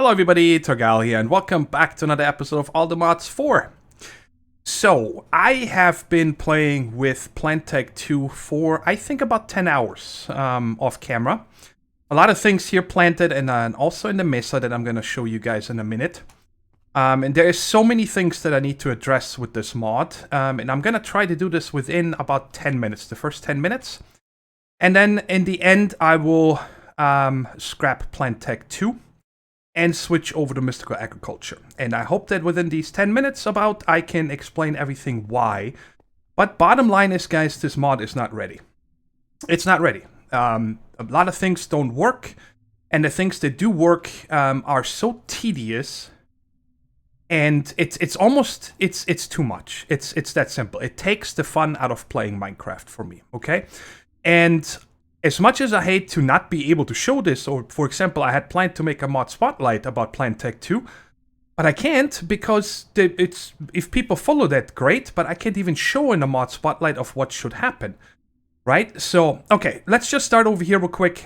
Hello everybody, Thorgal here, and welcome back to another episode of All the Mods 4. So, I have been playing with PlantTech 2 for, I think, about 10 hours off camera. A lot of things here planted, and also in the mesa that I'm going to show you guys in a minute. And there is so many things that I need to address with this mod, and I'm going to try to do this within about 10 minutes, the first 10 minutes. And then, in the end, I will scrap PlantTech 2. And switch over to Mystical Agriculture. And I hope that within these 10 minutes I can explain everything why. But bottom line is, guys, this mod is not ready. It's not ready. A lot of things don't work. And the things that do work are so tedious. And it's almost, it's too much. It's that simple. It takes the fun out of playing Minecraft for me, okay? And as much as I hate to not be able to show this, or for example, I had planned to make a mod spotlight about PlantTech 2, but I can't because if people follow that, great, but I can't even show in a mod spotlight of what should happen, right? So, okay, let's just start over here real quick.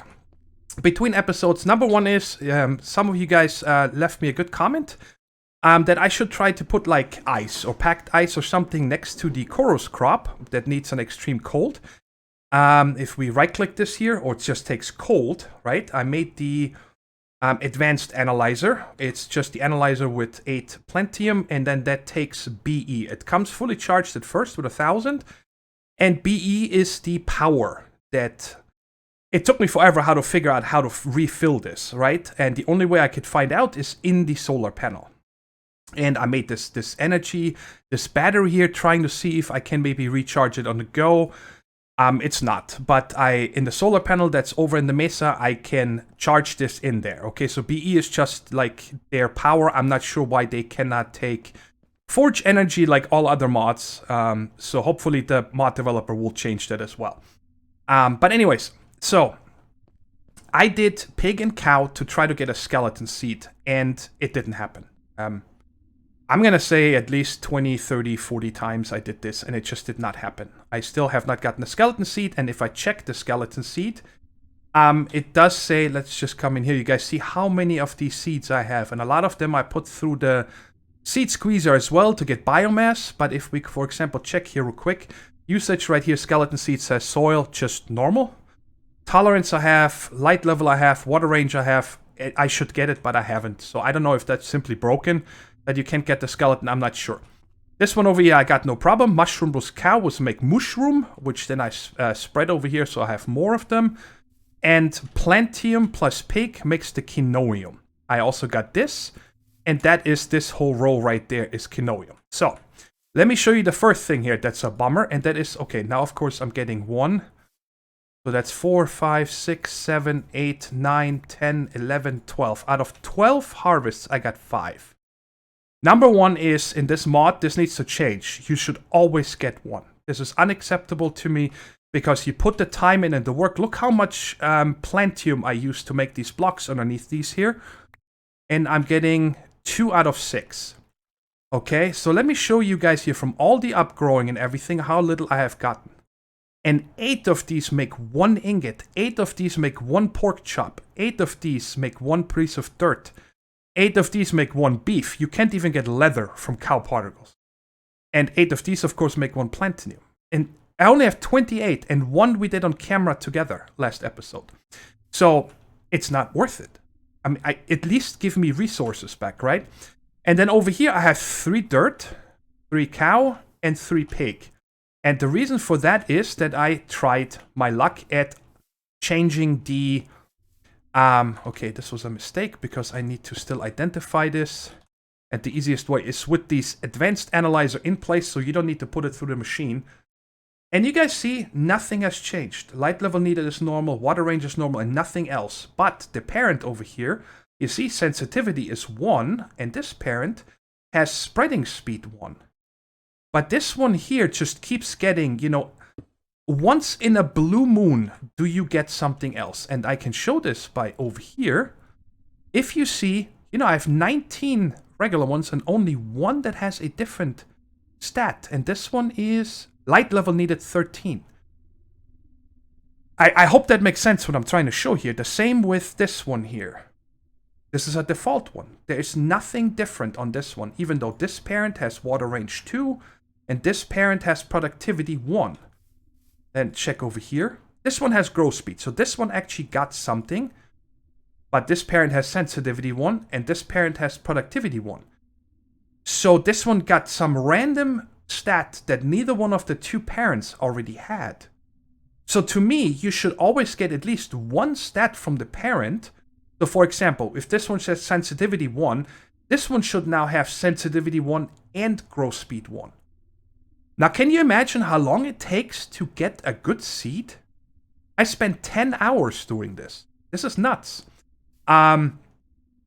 Between episodes, number one is, some of you guys left me a good comment that I should try to put like ice or packed ice or something next to the chorus crop that needs an extreme cold. If we right-click this here, or it just takes cold, right? I made the advanced analyzer. It's just the analyzer with 8 plantium, and then that takes BE. It comes fully charged at first with 1,000, and BE is the power that... It took me forever how to figure out how to refill this, right? And the only way I could find out is in the solar panel. And I made this energy, this battery here, trying to see if I can maybe recharge it on the go. It's not, but in the solar panel that's over in the mesa, I can charge this in there. Okay, so BE is just like their power. I'm not sure why they cannot take forge energy like all other mods. So hopefully the mod developer will change that as well. But anyways, so I did pig and cow to try to get a skeleton seed, and it didn't happen. I'm going to say at least 20, 30, 40 times I did this, and it just did not happen. I still have not gotten a skeleton seed, and if I check the skeleton seed, it does say, let's just come in here. You guys see how many of these seeds I have, and a lot of them I put through the seed squeezer as well to get biomass, but if we, for example, check here real quick, usage right here, skeleton seed says soil, just normal. Tolerance I have, light level I have, water range I have. I should get it, but I haven't, so I don't know if that's simply broken. That you can't get the skeleton, I'm not sure. This one over here, I got no problem. Mushroom plus cow was make mushroom, which then I spread over here so I have more of them. And plantium plus pig makes the quinoium. I also got this, and that is this whole row right there is quinoium. So, let me show you the first thing here that's a bummer, and that is, okay, now of course I'm getting 1. So that's 4, 5, 6, 7, 8, 9, 10, 11, 12. Out of 12 harvests, I got 5. Number one is, in this mod, this needs to change. You should always get 1. This is unacceptable to me, because you put the time in and the work. Look how much plantium I used to make these blocks underneath these here. And I'm getting 2 out of 6. Okay, so let me show you guys here from all the upgrowing and everything, how little I have gotten. And 8 of these make 1 ingot. 8 of these make 1 pork chop. 8 of these make 1 piece of dirt. 8 of these make 1 beef. You can't even get leather from cow particles. And 8 of these, of course, make 1 platinum. And I only have 28, and 1 we did on camera together last episode. So, it's not worth it. I mean, at least give me resources back, right? And then over here, I have 3 dirt, 3 cow, and 3 pig. And the reason for that is that I tried my luck at changing the... okay, this was a mistake because I need to still identify this. And the easiest way is with these advanced analyzer in place, so you don't need to put it through the machine. And you guys see, nothing has changed. Light level needed is normal, water range is normal, and nothing else. But the parent over here, you see sensitivity is 1, and this parent has spreading speed 1. But this one here just keeps getting, you know, once in a blue moon do you get something else. And I can show this by over here. If you see, you know, I have 19 regular ones and only 1 that has a different stat. And this one is light level needed 13. I hope that makes sense what I'm trying to show here. The same with this one here. This is a default one. There is nothing different on this one, even though this parent has water range 2, and this parent has productivity 1. Then check over here. This one has growth speed, so this one actually got something. But this parent has sensitivity 1, and this parent has productivity 1. So this one got some random stat that neither one of the two parents already had. So to me, you should always get at least one stat from the parent. So for example, if this one says sensitivity 1, this one should now have sensitivity 1 and growth speed 1. Now can you imagine how long it takes to get a good seed? I spent 10 hours doing this. This is nuts.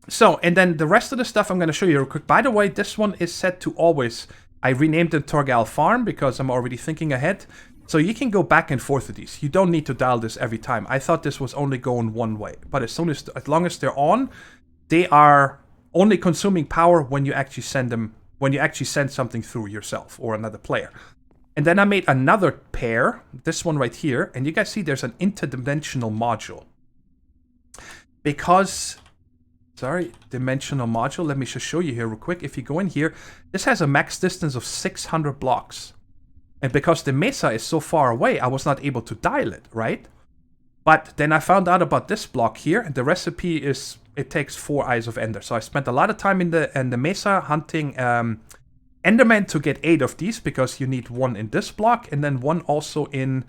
So, and then the rest of the stuff I'm going to show you real quick. By the way, this one is set to always. I renamed it Thorgal Farm because I'm already thinking ahead. So you can go back and forth with these. You don't need to dial this every time. I thought this was only going one way. But as long as they're on, they are only consuming power when you actually send them, when you actually send something through yourself or another player. And then I made another pair, this one right here, and you guys see there's an interdimensional module. Because, sorry, dimensional module, let me just show you here real quick. If you go in here, this has a max distance of 600 blocks. And because the mesa is so far away, I was not able to dial it, right? But then I found out about this block here, and the recipe is, it takes 4 Eyes of Ender. So I spent a lot of time in the mesa hunting Enderman to get 8 of these, because you need 1 in this block, and then 1 also in,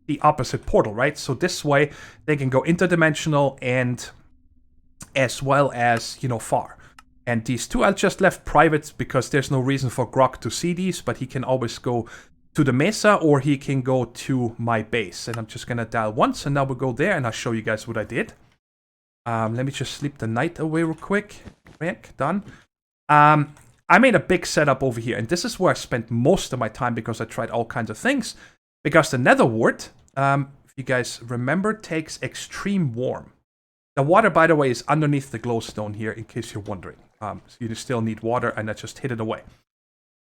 the opposite portal, right? So this way, they can go interdimensional and as well as, you know, far. And these two I just left private because there's no reason for Grog to see these, but he can always go to the mesa or he can go to my base. And I'm just gonna dial once and now we'll go there and I'll show you guys what I did. Let me just sleep the night away real quick. Done. I made a big setup over here and this is where I spent most of my time because I tried all kinds of things. Because the Nether wart, if you guys remember, takes extreme warm. The water, by the way, is underneath the glowstone here, in case you're wondering. So you still need water, and I just hid it away.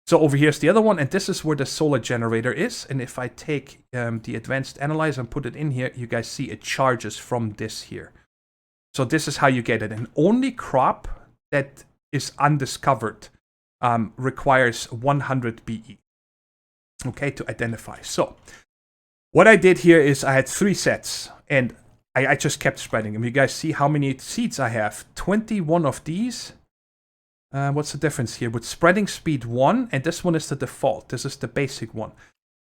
So over here's the other one, and this is where the solar generator is. And if I take the advanced analyzer and put it in here, you guys see it charges from this here. So this is how you get it. And only crop that is undiscovered requires 100 BE. Okay, to identify. So what I did here is I had 3 sets, and I just kept spreading them. You guys see how many seeds I have? 21 of these. What's the difference here? With spreading speed 1, and this one is the default. This is the basic one.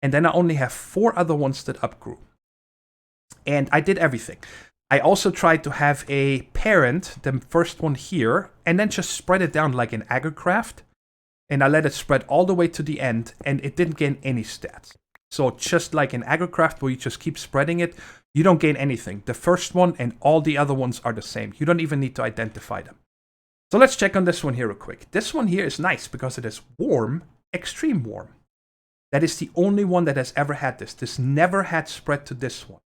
And then I only have 4 other ones that upgrew. And I did everything. I also tried to have a parent, the first one here, and then just spread it down like an agricraft. And I let it spread all the way to the end, and it didn't gain any stats. So just like in agricraft where you just keep spreading it, you don't gain anything. The first one and all the other ones are the same. You don't even need to identify them. So let's check on this one here real quick. This one here is nice because it is warm, extreme warm. That is the only one that has ever had this. This never had spread to this one.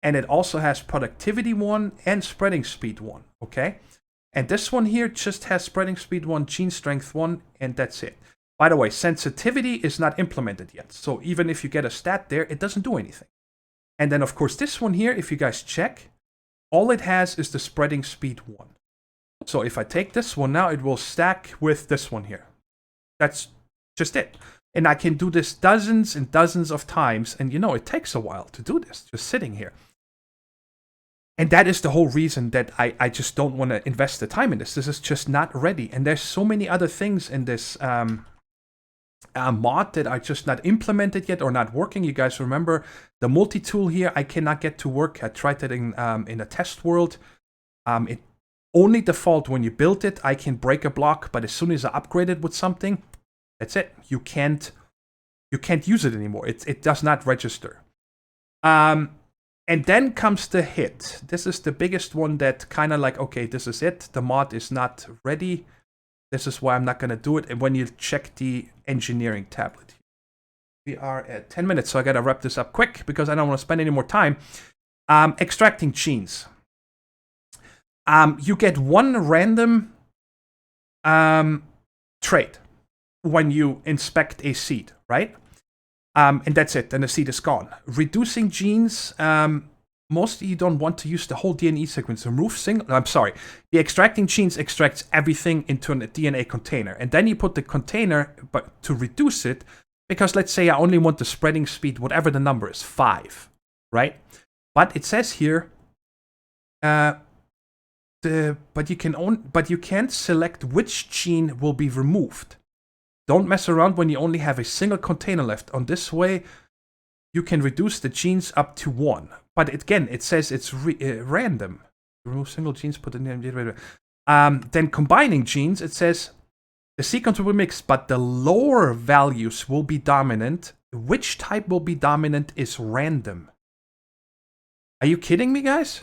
And it also has productivity 1 and spreading speed 1, okay? And this one here just has spreading speed 1, gene strength 1, and that's it. By the way, sensitivity is not implemented yet. So even if you get a stat there, it doesn't do anything. And then, of course, this one here, if you guys check, all it has is the spreading speed 1. So if I take this one now, it will stack with this one here. That's just it. And I can do this dozens and dozens of times. And, you know, it takes a while to do this, just sitting here. And that is the whole reason that I just don't want to invest the time in this. This is just not ready. And there's so many other things in this mod that are just not implemented yet or not working. You guys remember the multi-tool here? I cannot get to work. I tried that in a test world. It only default when you build it. I can break a block, but as soon as I upgrade it with something, that's it. You can't use it anymore. It does not register. And then comes the hit. This is the biggest one that kind of like, okay, this is it. The mod is not ready. This is why I'm not going to do it. And when you check the engineering tablet, we are at 10 minutes, so I got to wrap this up quick because I don't want to spend any more time. Extracting genes. You get 1 random trait when you inspect a seed, right? And that's it. Then the seed is gone. Reducing genes, mostly you don't want to use the whole DNA sequence. Remove the extracting genes extracts everything into a DNA container. And then you put the container, but to reduce it, because let's say I only want the spreading speed, whatever the number is, 5, right? But it says here, but you can't select which gene will be removed. Don't mess around when you only have a single container left. On this way, you can reduce the genes up to 1. But again, it says it's random. Remove single genes, put in there. Then combining genes, it says the sequence will be mixed, but the lower values will be dominant. Which type will be dominant is random. Are you kidding me, guys?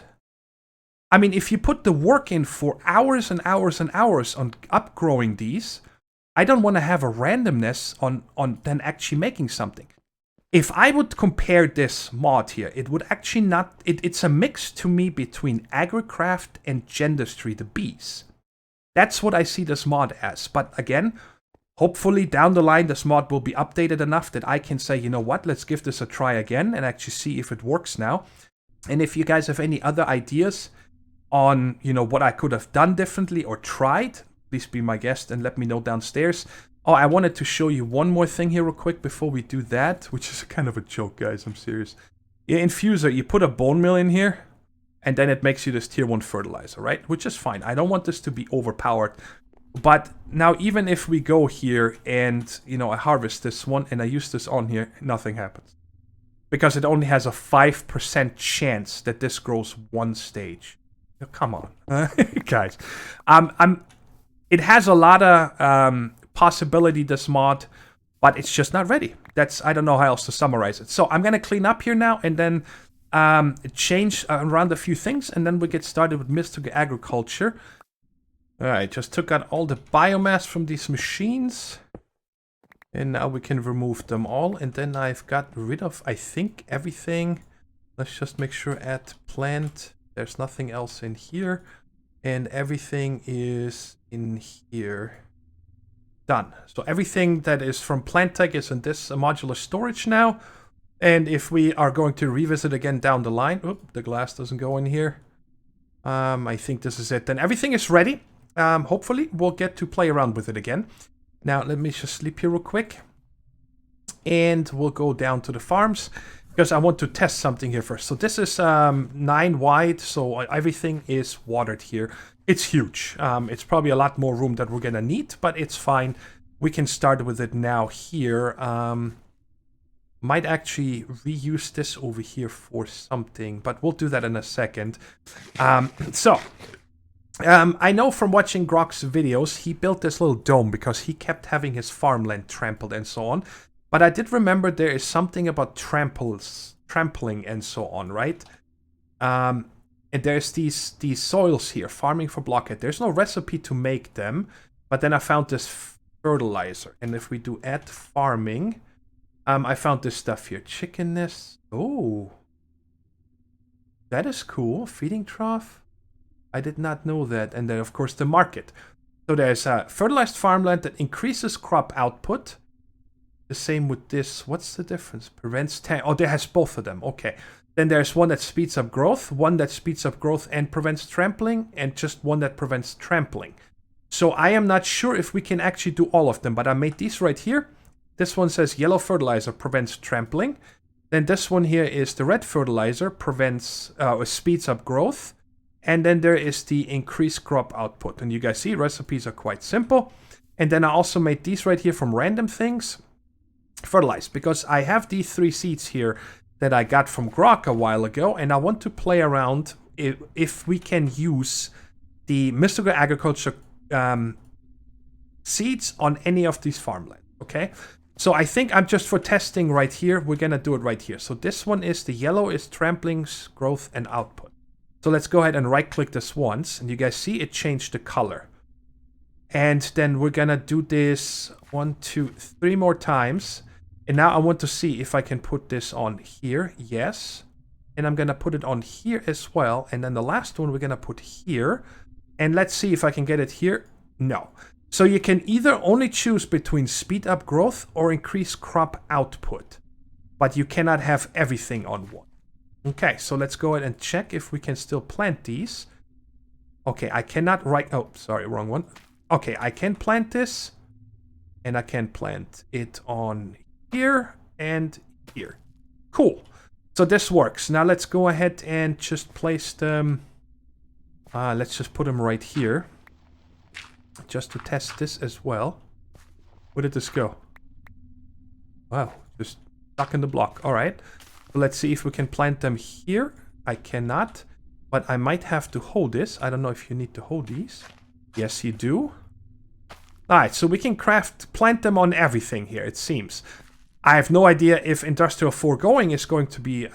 I mean, if you put the work in for hours and hours and hours on upgrowing these, I don't want to have a randomness on then actually making something. If I would compare this mod here, it would actually not... It's a mix to me between Agricraft and Gendustry, the bees. That's what I see this mod as. But again, hopefully down the line this mod will be updated enough that I can say, you know what, let's give this a try again and actually see if it works now. And if you guys have any other ideas on, you know, what I could have done differently or tried, please be my guest and let me know downstairs. Oh, I wanted to show you one more thing here real quick before we do that, which is kind of a joke, guys. I'm serious. Yeah, Infuser, you put a bone meal in here, and then it makes you this tier 1 fertilizer, right? Which is fine. I don't want this to be overpowered. But now, even if we go here and, you know, I harvest this one and I use this on here, nothing happens. Because it only has a 5% chance that this grows 1 stage. Oh, come on, guys. It has a lot of possibility, this mod, but it's just not ready. I don't know how else to summarize it. So I'm going to clean up here now and then change around a few things, and then we get started with mystical agriculture. All right, just took out all the biomass from these machines. And now we can remove them all. And then I've got rid of, I think, everything. Let's just make sure add plant. There's nothing else in here. And everything is in here. Done. So everything that is from plant tech is in this modular storage now. And if we are going to revisit again down the line, the glass doesn't go in here. I think this is it. Then everything is ready. Hopefully we'll get to play around with it again. Now let me just sleep here real quick. And we'll go down to the farms, because I want to test something here first. So this is 9 wide, so everything is watered here. It's huge. It's probably a lot more room that we're gonna need, but it's fine. We can start with it now here. Might actually reuse this over here for something, but we'll do that in a second. I know from watching Grog's videos, he built this little dome because he kept having his farmland trampled and so on. But I did remember there is something about trampling and so on, right? And there's these soils here, farming for blockhead. There's no recipe to make them, but then I found this fertilizer. And if we do add farming, I found this stuff here. Chicken nest. Oh, that is cool. Feeding trough. I did not know that. And then, of course, the market. So there's fertilized farmland that increases crop output. The same with this. What's the difference? Prevents... Oh, there has both of them. Okay. Then there's one that speeds up growth, one that speeds up growth and prevents trampling, and just one that prevents trampling. So I am not sure if we can actually do all of them, but I made these right here. This one says yellow fertilizer prevents trampling. Then this one here is the red fertilizer prevents... speeds up growth. And then there is the increased crop output. And you guys see, recipes are quite simple. And then I also made these right here from random things. Fertilized, because I have these 3 seeds here that I got from Grog a while ago. And I want to play around if we can use the mystical agriculture seeds on any of these farmland. Okay? So I think I'm just for testing right here. We're going to do it right here. So this one is the yellow is tramplings, growth, and output. So let's go ahead and right-click this once. And you guys see it changed the color. And then we're going to do this 1, 2, 3 more times. And now I want to see if I can put this on here. Yes. And I'm going to put it on here as well. And then the last one we're going to put here. And let's see if I can get it here. No. So you can either only choose between speed up growth or increase crop output. But you cannot have everything on one. Okay, so let's go ahead and check if we can still plant these. Okay, I cannot oh, sorry, wrong one. Okay, I can plant this, and I can plant it on here and here. Cool. So this works. Now let's go ahead and just place them. Let's just put them right here, just to test this as well. Where did this go? Wow, just stuck in the block. All right. Let's see if we can plant them here. I cannot, but I might have to hold this. I don't know if you need to hold these. Yes, you do. All right, so we can plant them on everything here, it seems. I have no idea if Industrial Foregoing is going to be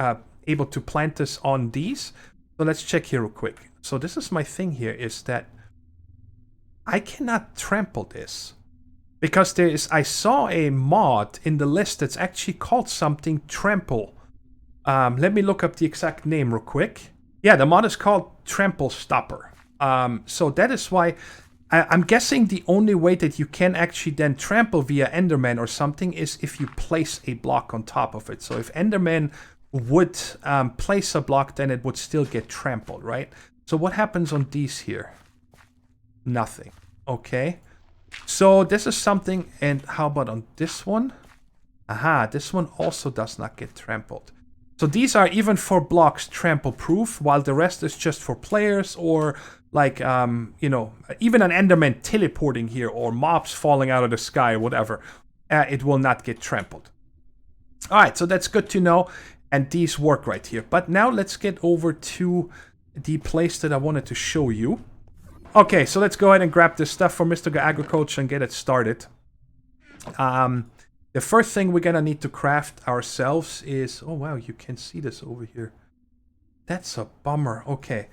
able to plant this on these. So let's check here real quick. So this is my thing here, is that I cannot trample this. Because I saw a mod in the list that's actually called something Trample. Let me look up the exact name real quick. Yeah, the mod is called Trample Stopper. So that is why I'm guessing the only way that you can actually then trample via Enderman or something is if you place a block on top of it. So if Enderman would place a block, then it would still get trampled, right? So what happens on these here? Nothing. Okay. So this is something, and how about on this one? Aha, this one also does not get trampled. So these are even for blocks trample proof, while the rest is just for players or like, you know, even an Enderman teleporting here or mobs falling out of the sky, whatever, it will not get trampled. All right, so that's good to know, and these work right here. But now let's get over to the place that I wanted to show you. Okay, so let's go ahead and grab this stuff from Mystical Agriculture and get it started. The first thing we're gonna need to craft ourselves is... Oh wow, you can see this over here. That's a bummer. Okay,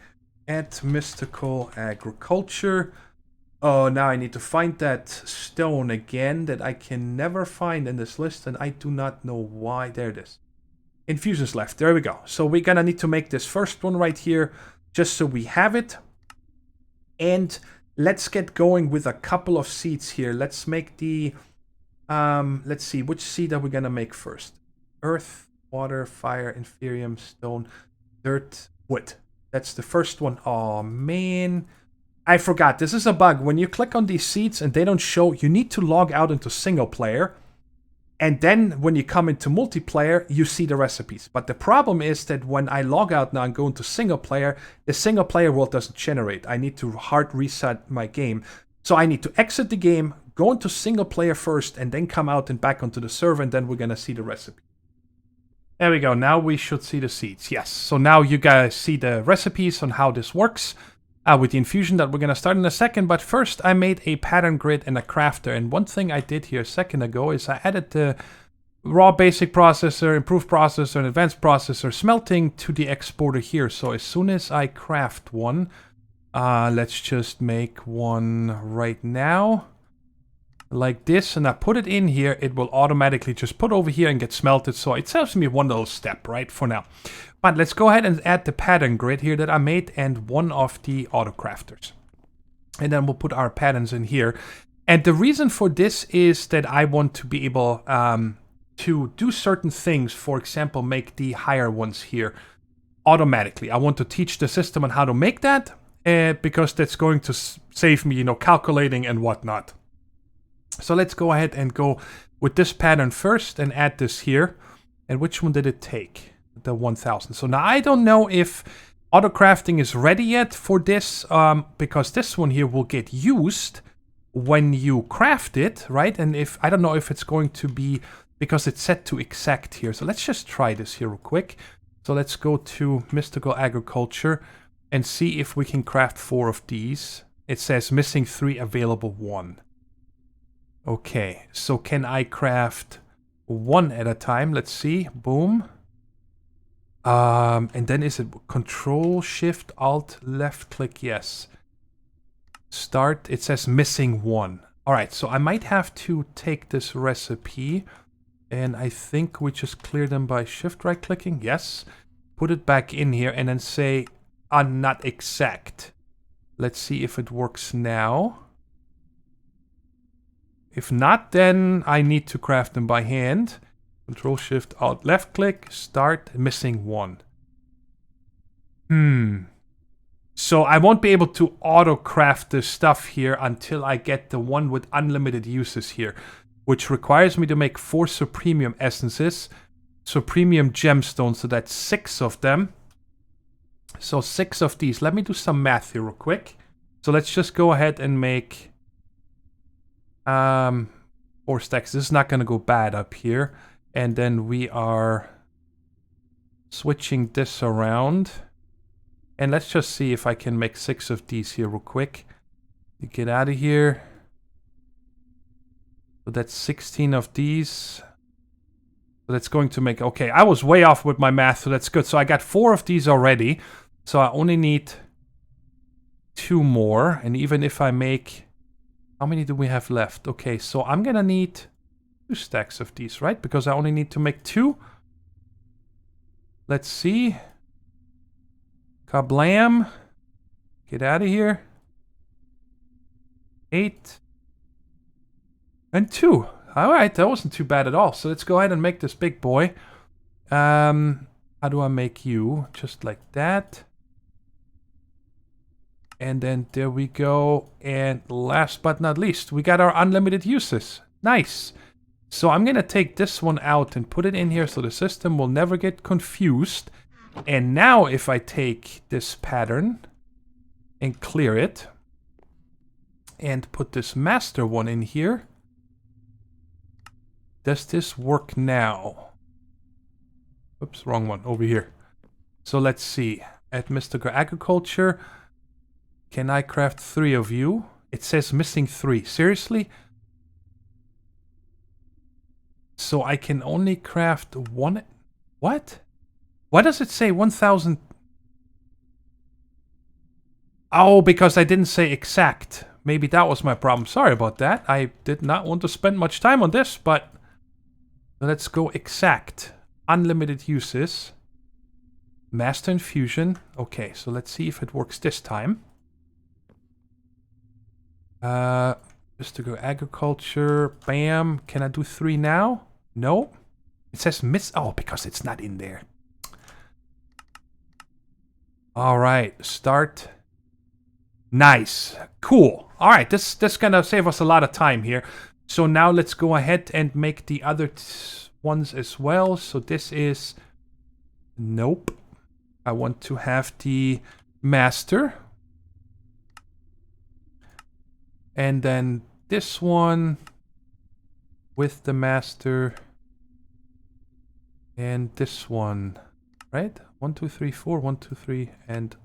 at Mystical Agriculture. Oh, now I need to find that stone again that I can never find in this list, and I do not know why. There it is. Infusions left. There we go. So we're gonna need to make this first one right here, just so we have it. And let's get going with a couple of seeds here. Let's make the... let's see, which seed are we gonna make first? Earth, water, fire, inferium, stone, dirt, wood. That's the first one. Oh man, I forgot. This is a bug. When you click on these seeds and they don't show, you need to log out into single player. And then when you come into multiplayer, you see the recipes. But the problem is that when I log out now and go into single player, the single player world doesn't generate. I need to hard reset my game. So I need to exit the game, go into single player first, and then come out and back onto the server, and then we're gonna see the recipe. There we go. Now we should see the seeds. Yes. So now you guys see the recipes on how this works with the infusion that we're gonna start in a second. But first, I made a pattern grid and a crafter. And one thing I did here a second ago is I added the raw basic processor, improved processor, and advanced processor smelting to the exporter here. So as soon as I craft one, let's just make one right now. Like this, and I put it in here, it will automatically just put over here and get smelted. So it saves me one little step, right, for now. But let's go ahead and add the pattern grid here that I made and one of the auto crafters. And then we'll put our patterns in here. And the reason for this is that I want to be able to do certain things. For example, make the higher ones here automatically. I want to teach the system on how to make that because that's going to save me, you know, calculating and whatnot. So let's go ahead and go with this pattern first and add this here. And which one did it take? The 1000. So now I don't know if auto crafting is ready yet for this, because this one here will get used when you craft it, right? And if I don't know if it's going to be, because it's set to exact here. So let's just try this here real quick. So let's go to Mystical Agriculture and see if we can craft 4 of these. It says missing 3, available 1. Okay, so can I craft 1 at a time? Let's see. Boom. And then is it Control, Shift, Alt, left click? Yes. Start. It says missing 1. All right, so I might have to take this recipe, and I think we just clear them by Shift right clicking. Yes. Put it back in here and then say not exact. Let's see if it works now. If not, then I need to craft them by hand. Control Shift Alt left click, start, missing 1. So I won't be able to auto-craft this stuff here until I get the one with unlimited uses here, which requires me to make 4 Supremium Essences, Supremium Gemstones, so that's 6 of them. So 6 of these. Let me do some math here real quick. So let's just go ahead and make 4 stacks. This is not going to go bad up here. And then we are switching this around. And let's just see if I can make 6 of these here real quick. You get out of here. So that's 16 of these. So that's going to make... Okay, I was way off with my math, so that's good. So I got 4 of these already. So I only need 2 more. And even if I make... How many do we have left? Okay, so I'm going to need 2 stacks of these, right? Because I only need to make 2. Let's see. Kablam. Get out of here. 8. And 2. Alright, that wasn't too bad at all. So let's go ahead and make this big boy. How do I make you? Just like that. And then there we go. And last but not least, we got our unlimited uses. Nice. So I'm going to take this one out and put it in here so the system will never get confused. And now if I take this pattern and clear it and put this master one in here, does this work now? Oops, wrong one, over here. So let's see. At Mystical Agriculture, can I craft 3 of you? It says missing 3. Seriously? So I can only craft 1... What? Why does it say 1,000? Oh, because I didn't say exact. Maybe that was my problem. Sorry about that. I did not want to spend much time on this, but let's go exact. Unlimited uses. Master Infusion. Okay, so let's see if it works this time. Just to go agriculture. Bam. Can I do 3 now? No. It says miss. Oh, because it's not in there. All right, start. Nice, cool. All right, this gonna save us a lot of time here. So now let's go ahead and make the other ones as well. So this is, nope. I want to have the master. And then this one with the master. And this one, right? 1, 2, 3, 4. 1, 2, 3, and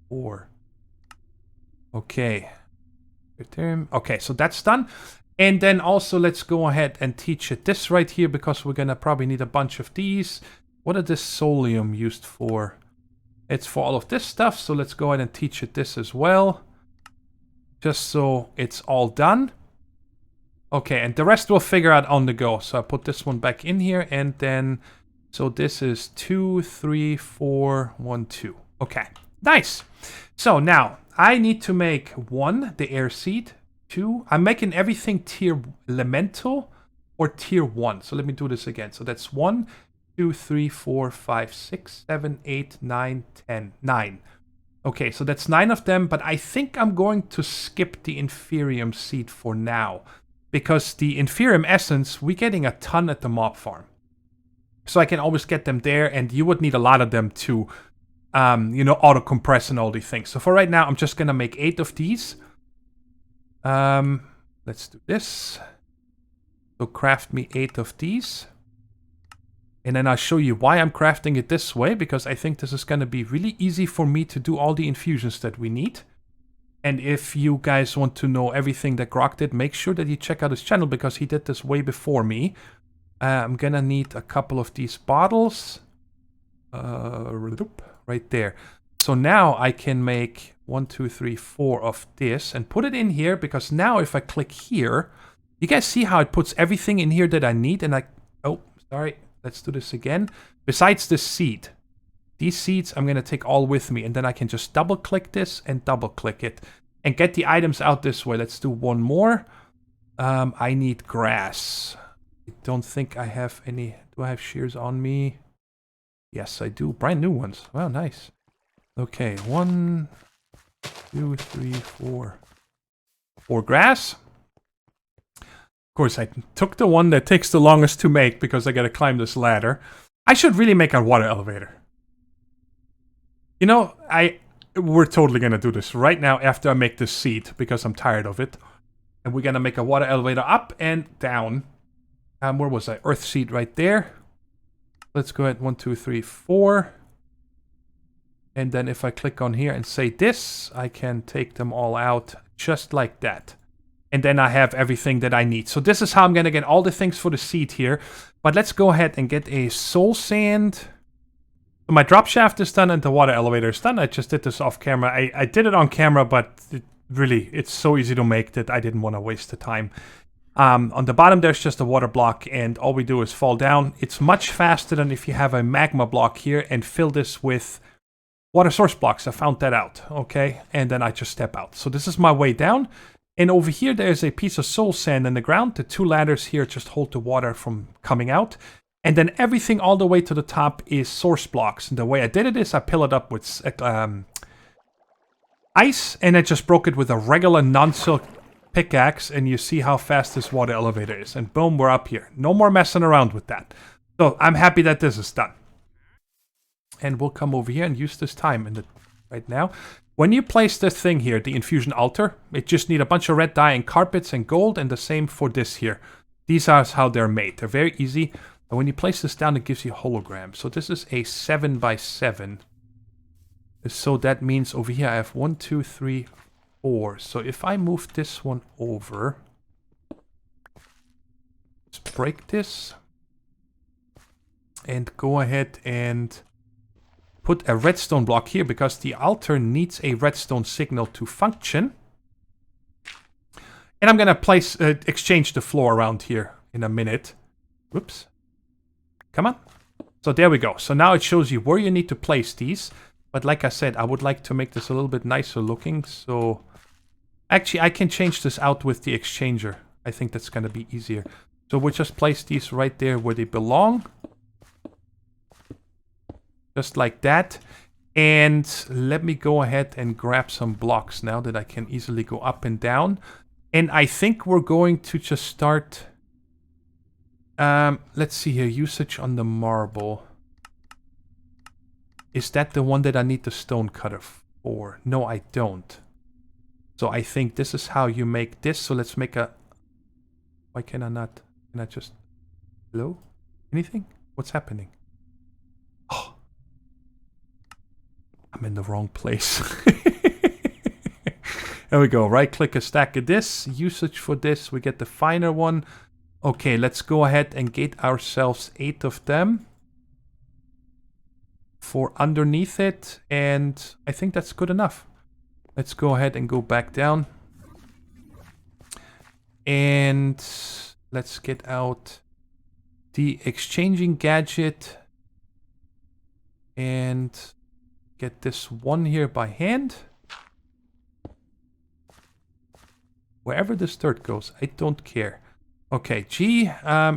4. Okay. Okay, so that's done. And then also let's go ahead and teach it this right here because we're gonna probably need a bunch of these. What is this Solium used for? It's for all of this stuff, so let's go ahead and teach it this as well. Just so it's all done. Okay, and the rest we'll figure out on the go. So I put this one back in here and then... So this is 2, 3, 4, 1, 2. Okay, nice. So now I need to make 1, the air seed. 2, I'm making everything tier elemental or tier 1. So let me do this again. So that's 1, 2, 3, 4, 5, 6, 7, 8, 9, 10, 9. Okay, so that's 9 of them, but I think I'm going to skip the Inferium seed for now. Because the Inferium essence, we're getting a ton at the mob farm. So I can always get them there, and you would need a lot of them to, you know, auto-compress and all these things. So for right now, I'm just going to make 8 of these. Let's do this. So craft me 8 of these. And then I'll show you why I'm crafting it this way, because I think this is going to be really easy for me to do all the infusions that we need. And if you guys want to know everything that Grog did, make sure that you check out his channel, because he did this way before me. I'm gonna need a couple of these bottles. Right there. So now I can make 1, 2, 3, 4 of this and put it in here, because now if I click here, you guys see how it puts everything in here that I need. And oh, sorry, let's do this again. Besides this seed. These seeds I'm gonna take all with me, and then I can just double click this and double click it and get the items out this way. Let's do one more. I need grass. I don't think I have any. Do I have shears on me? Yes, I do. Brand new ones. Wow, nice. Okay, 1, 2, 3, 4. 4 grass. Of course, I took the one that takes the longest to make because I gotta climb this ladder. I should really make a water elevator. You know, we're totally gonna do this right now after I make this seed because I'm tired of it. And we're gonna make a water elevator up and down. Where was I? Earth seed right there. Let's go ahead. 1, 2, 3, 4. And then if I click on here and say this, I can take them all out just like that. And then I have everything that I need. So this is how I'm going to get all the things for the seed here. But let's go ahead and get a soul sand. So my drop shaft is done and the water elevator is done. I just did this off camera. I did it on camera, but it's so easy to make that I didn't want to waste the time. On the bottom, there's just a water block, and all we do is fall down. It's much faster than if you have a magma block here and fill this with water source blocks. I found that out, okay? And then I just step out. So this is my way down. And over here, there's a piece of soul sand in the ground. The 2 ladders here just hold the water from coming out. And then everything all the way to the top is source blocks. And the way I did it is I fill it up with ice, and I just broke it with a regular non-silk pickaxe, and you see how fast this water elevator is. And boom, we're up here. No more messing around with that. So I'm happy that this is done. And we'll come over here and use this time right now. When you place this thing here, the Infusion Altar, it just needs a bunch of red dye and carpets and gold, and the same for this here. These are how they're made. They're very easy. And when you place this down, it gives you a hologram. So this is a 7 by 7. So that means over here I have 1, 2, 3, 4. So if I move this one over, let's break this and go ahead and put a redstone block here because the altar needs a redstone signal to function. And I'm gonna exchange the floor around here in a minute. Whoops. Come on. So there we go. So now it shows you where you need to place these. But like I said, I would like to make this a little bit nicer looking. So actually, I can change this out with the exchanger. I think that's gonna be easier. So we'll just place these right there where they belong. Just like that. And let me go ahead and grab some blocks now that I can easily go up and down. And I think we're going to just start... let's see here. Usage on the marble. Is that the one that I need the stone cutter for? No, I don't. So I think this is how you make this. So let's make a... Why can I not? Can I just... Hello? Anything? What's happening? Oh. I'm in the wrong place. There we go. Right click a stack of this. Usage for this. We get the finer one. Okay, let's go ahead and get ourselves 8 of them. For underneath it. And I think that's good enough. Let's go ahead and go back down. And let's get out the exchanging gadget. And... get this one here by hand. Wherever this dirt goes, I don't care. Okay, G,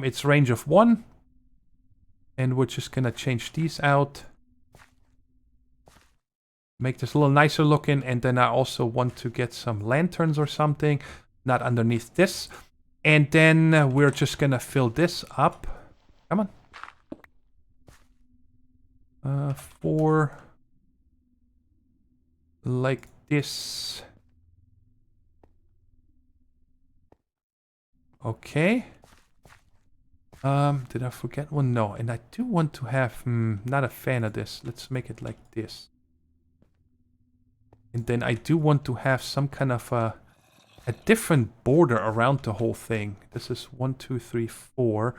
it's range of 1. And we're just gonna change these out. Make this a little nicer looking. And then I also want to get some lanterns or something. Not underneath this. And then we're just gonna fill this up. Come on. 4... like this. Okay. Did I forget one? No. And I do want to have... not a fan of this. Let's make it like this. And then I do want to have some kind of a different border around the whole thing. This is 1, 2, 3, 4.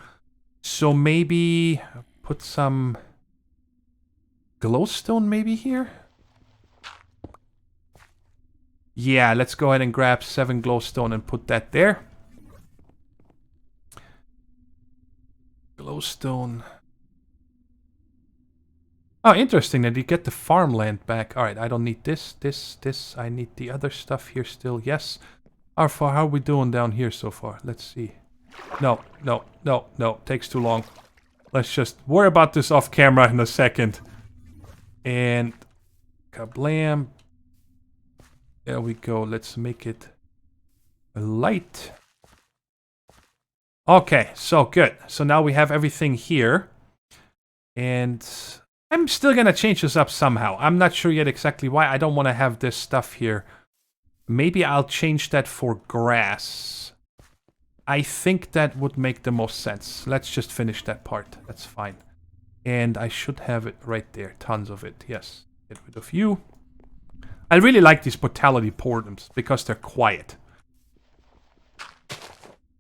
So maybe put some glowstone maybe here? Yeah, let's go ahead and grab 7 glowstone and put that there. Glowstone. Oh, interesting that you get the farmland back. Alright, I don't need this. I need the other stuff here still. Yes. How are we doing down here so far? Let's see. No. Takes too long. Let's just worry about this off camera in a second. And kablam. There we go. Let's make it light. Okay, so good. So now we have everything here. And I'm still gonna change this up somehow. I'm not sure yet exactly why. I don't want to have this stuff here. Maybe I'll change that for grass. I think that would make the most sense. Let's just finish that part. That's fine. And I should have it right there. Tons of it. Yes. Get rid of you. I really like these mortality portals because they're quiet.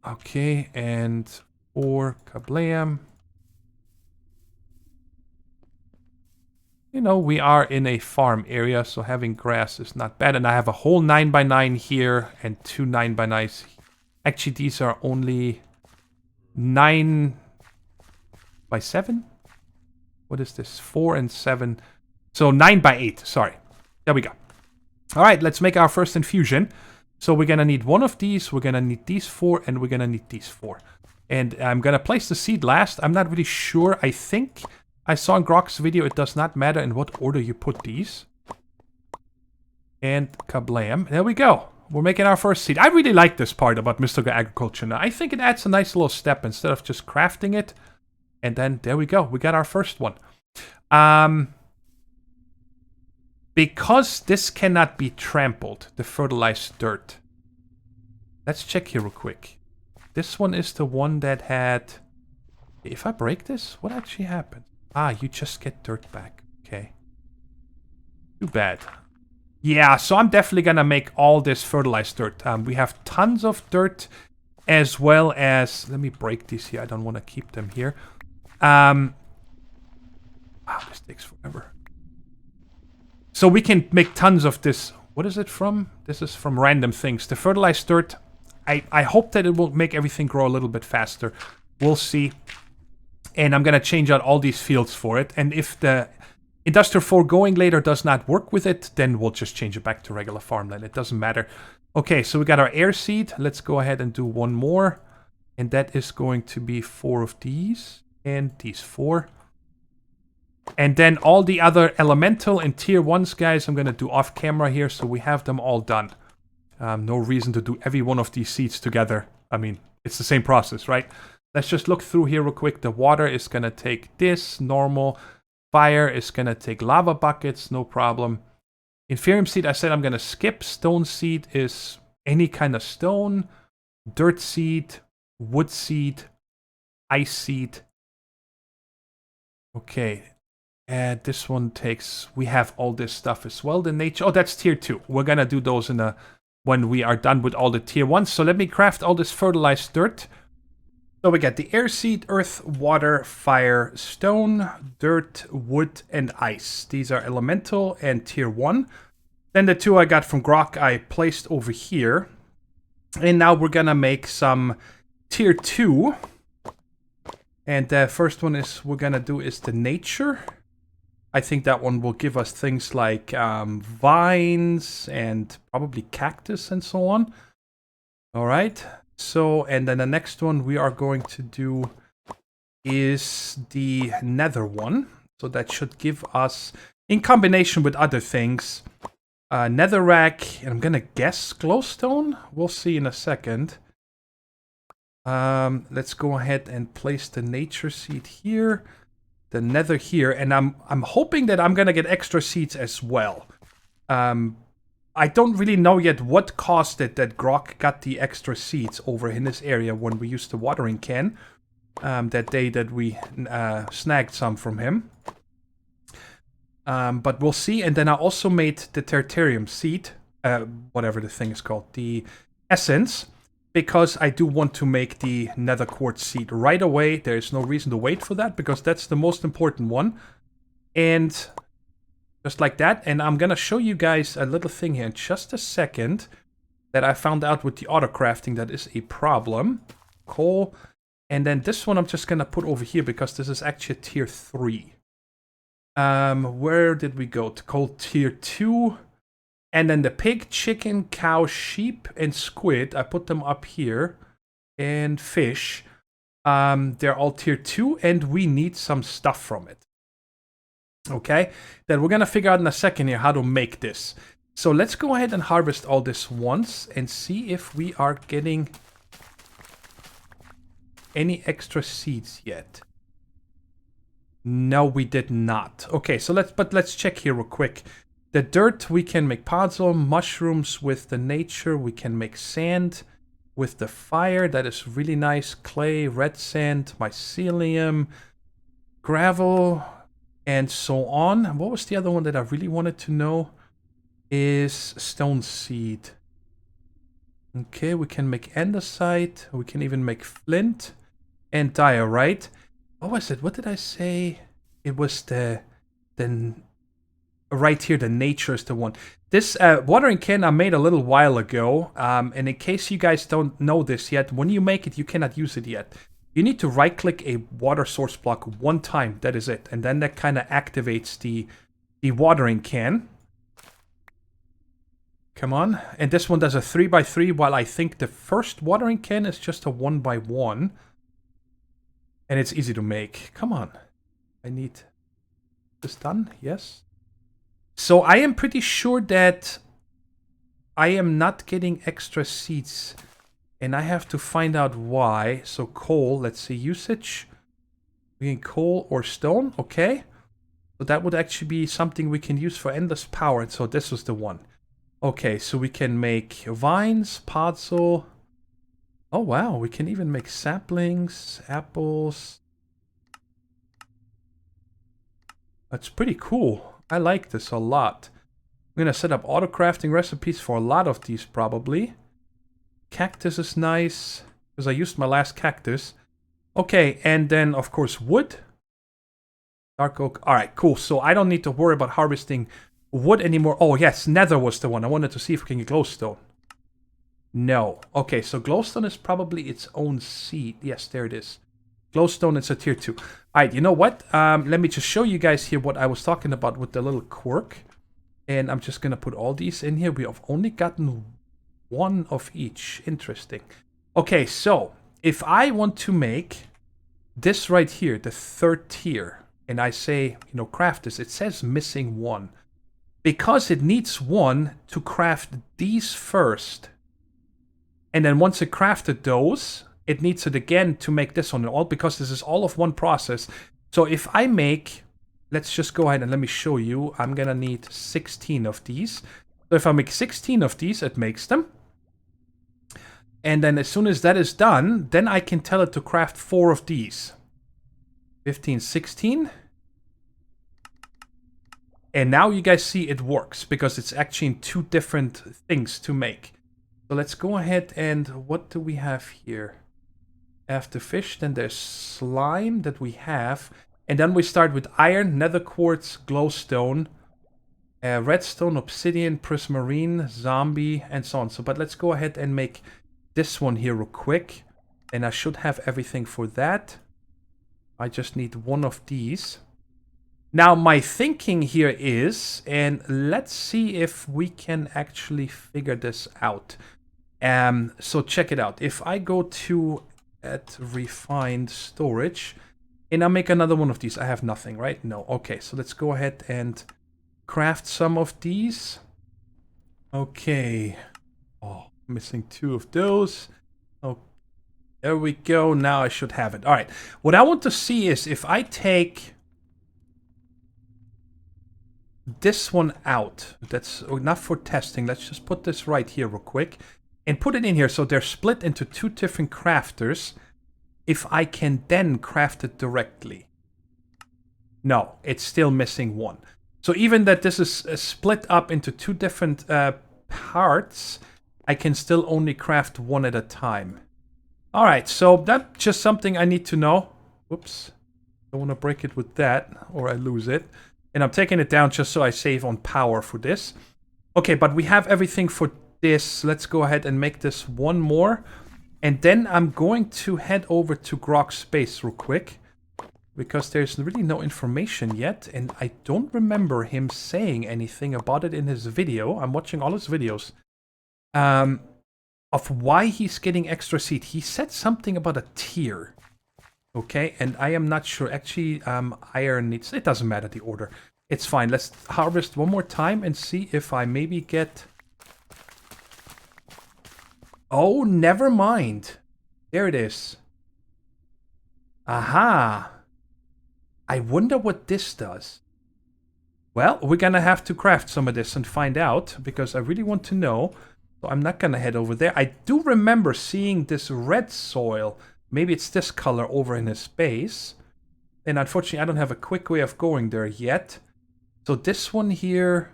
Okay, and for kablam. You know, we are in a farm area, so having grass is not bad. And I have a whole 9x9 here and 2 9x9s. Actually, these are only 9x7? What is this? 4 and 7. So 9x8, sorry. There we go. All right, let's make our first infusion. So we're going to need one of these, we're going to need these 4, and we're going to need these 4. And I'm going to place the seed last. I'm not really sure. I think I saw in Grog's video it does not matter in what order you put these. And kablam. There we go. We're making our first seed. I really like this part about mystical agriculture now. I think it adds a nice little step instead of just crafting it. And then there we go. We got our first one. Because this cannot be trampled, the fertilized dirt. Let's check here real quick. This one is the one that had... If I break this, what actually happened? Ah, you just get dirt back. Okay. Too bad. Yeah, so I'm definitely gonna make all this fertilized dirt. We have tons of dirt as well as... Let me break these here. I don't want to keep them here. Wow, this takes forever. So we can make tons of this. What is it from? This is from random things. The fertilized dirt, I hope that it will make everything grow a little bit faster. We'll see. And I'm going to change out all these fields for it. And if the Industrial Foregoing later does not work with it, then we'll just change it back to regular farmland. It doesn't matter. Okay, so we got our air seed. Let's go ahead and do one more. And that is going to be 4 of these. And these 4. And then all the other elemental and tier 1s, guys, I'm going to do off camera here. So we have them all done. No reason to do every one of these seeds together. I mean, it's the same process, right? Let's just look through here real quick. The water is going to take this, normal. Fire is going to take lava buckets, no problem. Inferium seed, I said I'm going to skip. Stone seed is any kind of stone. Dirt seed, wood seed, ice seed. Okay. And this one takes... We have all this stuff as well. The nature... Oh, that's tier 2. We're going to do those in a... when we are done with all the tier 1s. So let me craft all this fertilized dirt. So we get the air seed, earth, water, fire, stone, dirt, wood, and ice. These are elemental and tier 1. Then the 2 I got from Grog I placed over here. And now we're gonna make some tier 2. And the first one is we're gonna do is the nature. I think that one will give us things like vines and probably cactus and so on. All right. So, and then the next one we are going to do is the nether one. So that should give us, in combination with other things, netherrack, and I'm going to guess glowstone. We'll see in a second. Let's go ahead and place the nature seed here, the nether here, and I'm hoping that I'm going to get extra seeds as well. I don't really know yet what caused it that Grog got the extra seeds over in this area when we used the watering can. That day that we snagged some from him. But we'll see. And then I also made the tertiarium seed, whatever the thing is called, the essence, because I do want to make the nether quartz seed right away. There is no reason to wait for that, because that's the most important one. And... just like that, and I'm gonna show you guys a little thing here in just a second that I found out with the auto crafting that is a problem. Coal, and then this one I'm just gonna put over here because this is actually a tier 3. Where did we go? To coal tier 2, and then the pig, chicken, cow, sheep, and squid. I put them up here, and fish. They're all tier 2, and we need some stuff from it. Okay, then we're gonna figure out in a second here how to make this. So let's go ahead and harvest all this once and see if we are getting any extra seeds yet. No, we did not. Okay, so let's check here real quick. The dirt, we can make puzzle, mushrooms with the nature, we can make sand with the fire, that is really nice. Clay, red sand, mycelium, gravel, and so on. What was the other one that I really wanted to know? Is stone seed. Okay, we can make andesite, we can even make flint and diorite. What was it? What did I say? It was the right here, the nature is the one. This watering can I made a little while ago, and in case you guys don't know this yet, when you make it, you cannot use it yet. You need to right-click a water source block one time, that is it, and then that kind of activates the watering can. Come on, and this one does a 3x3, while I think the first watering can is just a 1x1. And it's easy to make. Come on, I need this done, yes. So I am pretty sure that I am not getting extra seeds. And I have to find out why. So coal, let's see, usage. We can coal or stone, okay. So that would actually be something we can use for endless power. And so this was the one. Okay, so we can make vines, podzol. Oh wow, we can even make saplings, apples. That's pretty cool. I like this a lot. I'm gonna set up auto crafting recipes for a lot of these probably. Cactus is nice, because I used my last cactus. Okay, and then of course wood. Dark oak. Alright, cool. So I don't need to worry about harvesting wood anymore. Oh yes, Nether was the one. I wanted to see if we can get glowstone. No. Okay, so glowstone is probably its own seed. Yes, there it is. Glowstone, it's a tier 2. Alright, you know what? Let me just show you guys here what I was talking about with the little quirk. And I'm just going to put all these in here. We have only gotten one of each. Interesting. Okay, so if I want to make this right here, the third tier, and I say, you know, craft this, it says missing one. Because it needs one to craft these first. And then once it crafted those, it needs it again to make this one. All because this is all of one process. So if I make, let's just go ahead and let me show you. I'm going to need 16 of these. So if I make 16 of these, it makes them. And then as soon as that is done, then I can tell it to craft 4 of these. 15, 16. And now you guys see it works because it's actually in 2 different things to make. So let's go ahead and what do we have here? After fish, then there's slime that we have. And then we start with iron, nether quartz, glowstone, redstone, obsidian, prismarine, zombie, and so on. So, but let's go ahead and make this one here real quick. And I should have everything for that. I just need one of these. Now, my thinking here is, and let's see if we can actually figure this out. So check it out. If I go to at refined storage, and I make another one of these, I have nothing, right? No. Okay, so let's go ahead and craft some of these. Okay. Oh, missing 2 of those. Oh, there we go. Now I should have it. All right. What I want to see is if I take this one out, that's enough for testing. Let's just put this right here real quick and put it in here so they're split into 2 different crafters. If I can then craft it directly. No, it's still missing 1. So even that this is split up into 2 different parts, I can still only craft 1 at a time. All right, so that's just something I need to know. Whoops, don't want to break it with that or I lose it. And I'm taking it down just so I save on power for this. Okay, but we have everything for this. Let's go ahead and make this 1 more. And then I'm going to head over to Grog's space real quick. Because there's really no information yet. And I don't remember him saying anything about it in his video. I'm watching all his videos. Of why he's getting extra seed. He said something about a tier. Okay, and I am not sure. Actually, iron needs... It doesn't matter the order. It's fine. Let's harvest one more time and see if I maybe get... Oh, never mind. There it is. Aha. I wonder what this does. Well, we're gonna have to craft some of this and find out, because I really want to know. So I'm not gonna head over there. I do remember seeing this red soil. Maybe it's this color over in his base. And unfortunately, I don't have a quick way of going there yet. So this one here...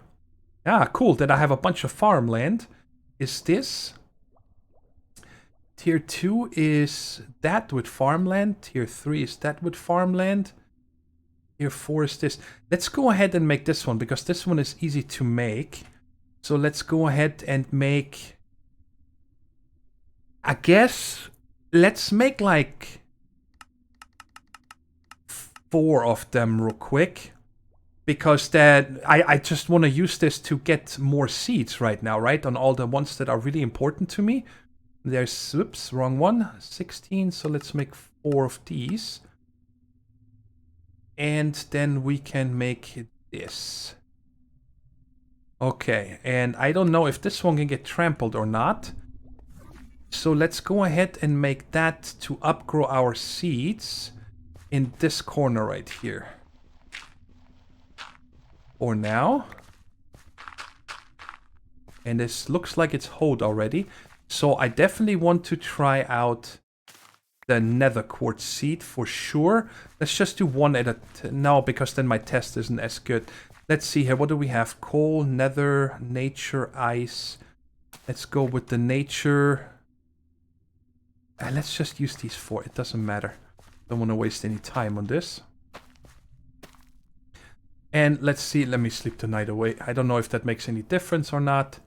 Ah, cool, that I have a bunch of farmland. Is this... Tier 2 is that with farmland. Tier 3 is that with farmland. Tier 4 is this. Let's go ahead and make this one, because this one is easy to make. So let's go ahead and make... I guess... Let's make like... 4 of them real quick. Because I just want to use this to get more seeds right now, right? On all the ones that are really important to me. There's, oops, wrong one. 16, so let's make 4 of these. And then we can make this. Okay, and I don't know if this one can get trampled or not. So let's go ahead and make that to upgrow our seeds in this corner right here. For now. And this looks like it's hoed already. So I definitely want to try out the Nether Quartz seed for sure. Let's just do one at a no, because then my test isn't as good. Let's see here. What do we have? Coal, Nether, Nature, Ice. Let's go with the Nature. Let's just use these 4. It doesn't matter. Don't want to waste any time on this. And let's see. Let me sleep the night away. I don't know if that makes any difference or not.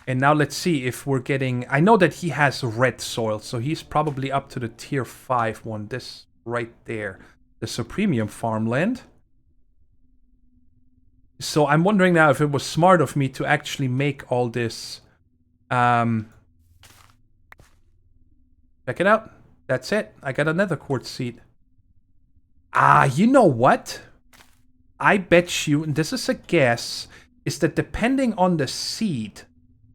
And now let's see if we're getting... I know that he has red soil, so he's probably up to the tier 5 one. This right there. The Supremium farmland. So I'm wondering now if it was smart of me to actually make all this... Check it out. That's it. I got another quartz seed. Ah, you know what? I bet you, and this is a guess, is that depending on the seed...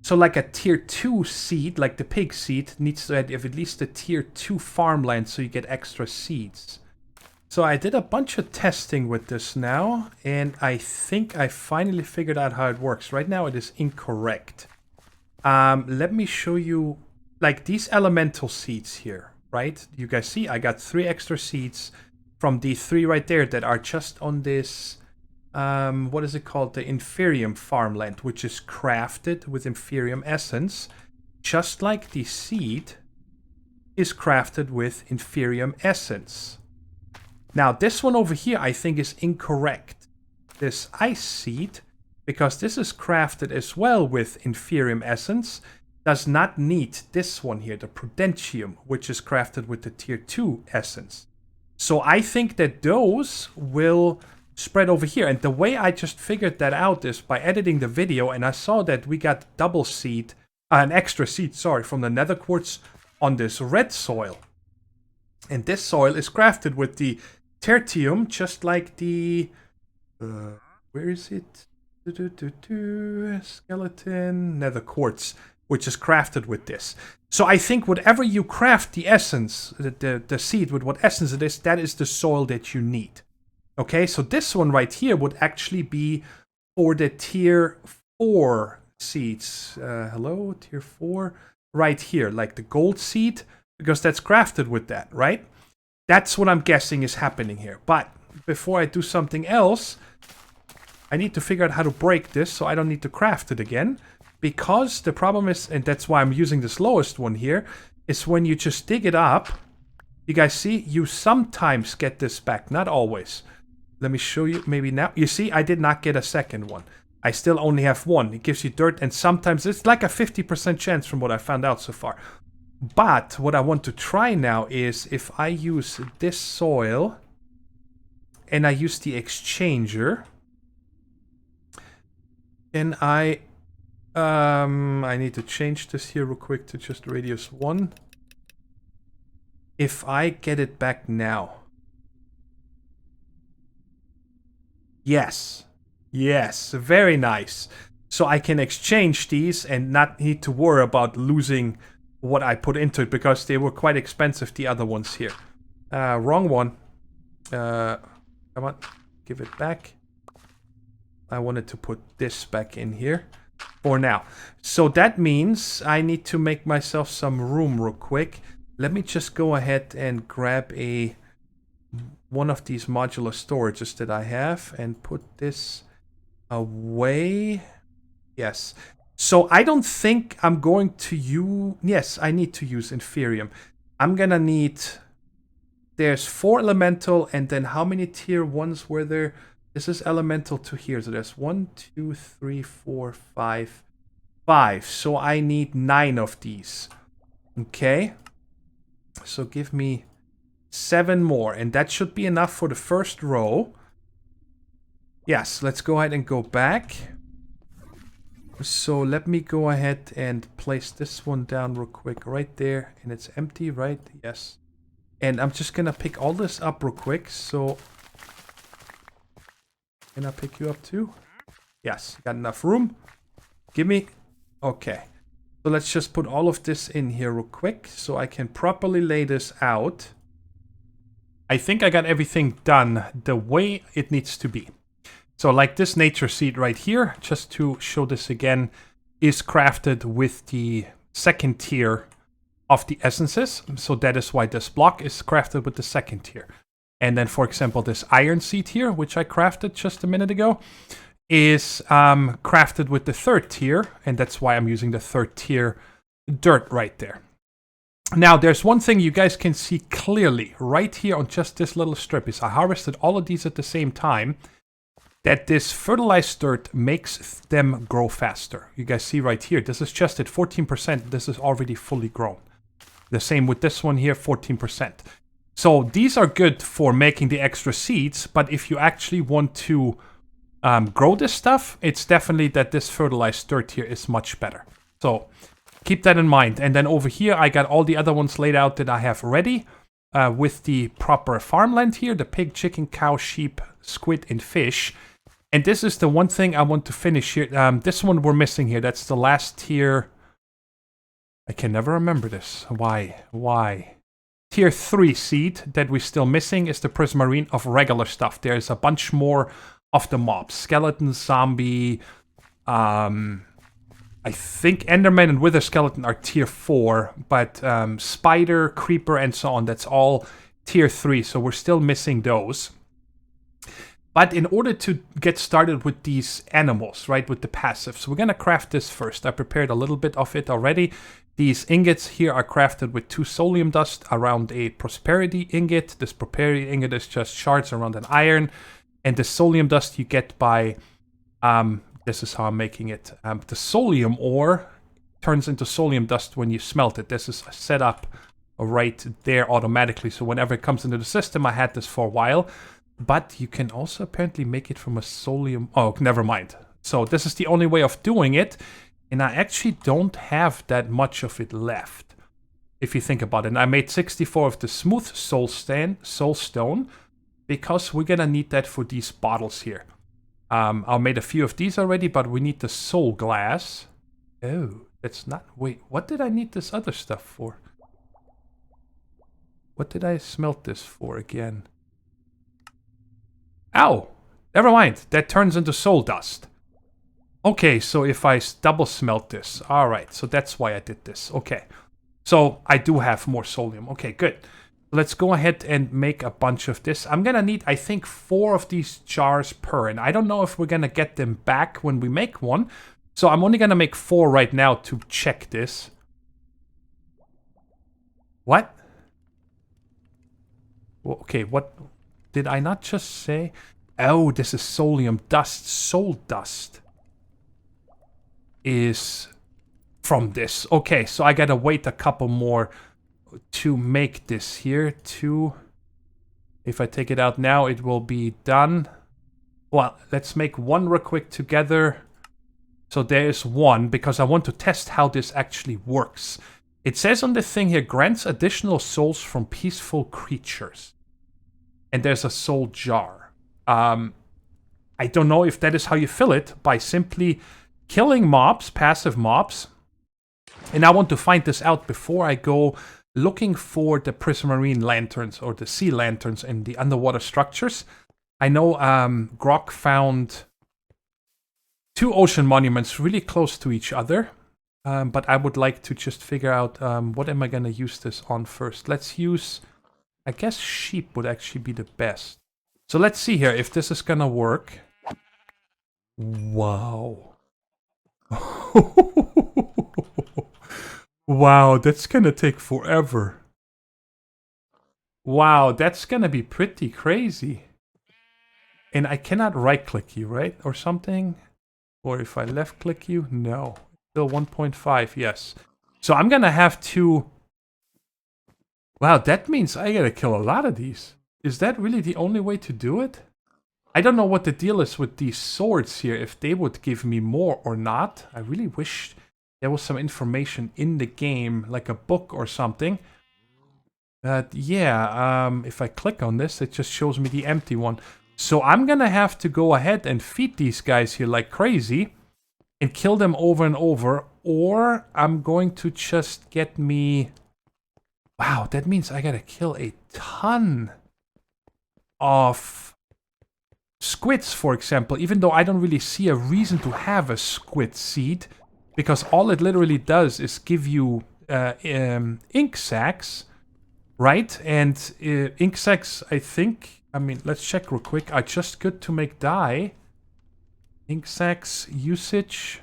So like a tier 2 seed, like the pig seed, needs to have at least a tier 2 farmland so you get extra seeds. So I did a bunch of testing with this now, and I think I finally figured out how it works. Right now it is incorrect. Let me show you, like these elemental seeds here, right? You guys see I got 3 extra seeds from the 3 right there that are just on this... what is it called? The Inferium farmland, which is crafted with Inferium essence, just like the seed is crafted with Inferium essence. Now, this one over here, I think, is incorrect. This ice seed, because this is crafted as well with Inferium essence, does not need this one here, the Prudentium, which is crafted with the tier 2 essence. So I think that those will... spread over here, and the way I just figured that out is by editing the video, and I saw that we got double seed, an extra seed, sorry, from the Nether Quartz on this red soil. And this soil is crafted with the tertium, just like the... where is it? Skeleton... Nether Quartz, which is crafted with this. So I think whatever you craft the essence, the seed with what essence it is, that is the soil that you need. Okay, so this one right here would actually be for the tier 4 seeds. Hello, tier 4? Right here, like the gold seed, because that's crafted with that, right? That's what I'm guessing is happening here. But before I do something else, I need to figure out how to break this so I don't need to craft it again. Because the problem is, and that's why I'm using this lowest one here, is when you just dig it up, you guys see, you sometimes get this back, not always. Let me show you, maybe now. You see, I did not get a second one. I still only have 1. It gives you dirt, and sometimes it's like a 50% chance from what I found out so far. But what I want to try now is if I use this soil and I use the exchanger, and I need to change this here real quick to just radius 1. If I get it back now, Yes. Yes, very nice. So I can exchange these and not need to worry about losing what I put into it because they were quite expensive, the other ones here. Wrong one. Come on, give it back. I wanted to put this back in here for now. So that means I need to make myself some room real quick. Let me just go ahead and grab one of these modular storages that I have and put this away. Yes. So I don't think I'm going to use... Yes, I need to use Inferium. I'm gonna need... There's 4 elemental, and then how many tier 1s were there? This is elemental to here. So there's 1, 2, 3, 4, 5. 5. So I need 9 of these. Okay. So give me 7 more, and that should be enough for the first row. Yes, let's go ahead and go back. So let me go ahead and place this one down real quick right there. And it's empty, right? Yes. And I'm just gonna pick all this up real quick. So can I pick you up too? Yes, got enough room. Give me... Okay. So let's just put all of this in here real quick so I can properly lay this out. I think I got everything done the way it needs to be. So like this nature seed right here, just to show this again, is crafted with the second tier of the essences. So that is why this block is crafted with the second tier. And then, for example, this iron seed here, which I crafted just a minute ago, is crafted with the third tier. And that's why I'm using the third tier dirt right there. Now, there's one thing you guys can see clearly right here on just this little strip is I harvested all of these at the same time. That this fertilized dirt makes them grow faster. You guys see right here, this is just at 14%. This is already fully grown. The same with this one here, 14%. So these are good for making the extra seeds, but if you actually want to grow this stuff, it's definitely that this fertilized dirt here is much better. So keep that in mind. And then over here, I got all the other ones laid out that I have ready with the proper farmland here, the pig, chicken, cow, sheep, squid, and fish. And this is the one thing I want to finish here. This one we're missing here. That's the last tier. I can never remember this. Why? Tier 3 seed that we're still missing is the prismarine of regular stuff. There's a bunch more of the mobs. Skeleton, zombie. I think Enderman and Wither Skeleton are tier 4. But spider, creeper, and so on, that's all tier 3. So we're still missing those. But in order to get started with these animals, right, with the passive, so we're going to craft this first. I prepared a little bit of it already. These ingots here are crafted with 2 Solium Dust around a Prosperity Ingot. This Prosperity Ingot is just shards around an iron. And the Solium Dust you get by, this is how I'm making it. The Solium ore turns into Solium Dust when you smelt it. This is set up right there automatically. So whenever it comes into the system, I had this for a while. But you can also apparently make it from a Solium... Oh, never mind. So this is the only way of doing it. And I actually don't have that much of it left. If you think about it. And I made 64 of the smooth soul stone. Because we're going to need that for these bottles here. I made a few of these already. But we need the soul glass. Oh, that's not... Wait, what did I need this other stuff for? What did I smelt this for again? Ow! Never mind. That turns into soul dust. Okay, so if I double smelt this. Alright, so that's why I did this. Okay. So I do have more solium. Okay, good. Let's go ahead and make a bunch of this. I'm gonna need, I think, 4 of these jars per. And I don't know if we're gonna get them back when we make one. So I'm only gonna make 4 right now to check this. What? Okay, what... Did I not just say... Oh, this is Solium Dust. Soul Dust is from this. Okay, so I gotta wait a couple more to make this here. If I take it out now, it will be done. Well, let's make one real quick together. So there's one, because I want to test how this actually works. It says on the thing here, grants additional souls from peaceful creatures. And there's a soul jar. I don't know if that is how you fill it, by simply killing mobs, passive mobs. And I want to find this out before I go looking for the prismarine lanterns or the sea lanterns in the underwater structures. I know Grog found 2 ocean monuments really close to each other. But I would like to just figure out what am I going to use this on first. Let's use, I guess sheep would actually be the best. So let's see here if this is going to work. Wow. Wow, that's going to take forever. Wow, that's going to be pretty crazy. And I cannot right-click you, right? Or something? Or if I left-click you? No. Still 1.5, yes. So I'm gonna have to... Wow, that means I gotta kill a lot of these. Is that really the only way to do it? I don't know what the deal is with these swords here, if they would give me more or not. I really wish there was some information in the game, like a book or something. Yeah, if I click on this, it just shows me the empty one. So I'm gonna have to go ahead and feed these guys here like crazy. And kill them over and over, or I'm going to just get me... Wow, that means I gotta kill a ton of squids, for example, even though I don't really see a reason to have a squid seed, because all it literally does is give you ink sacs, right? And ink sacs, I think, I mean, let's check real quick, are just good to make dye. Ink sacs usage.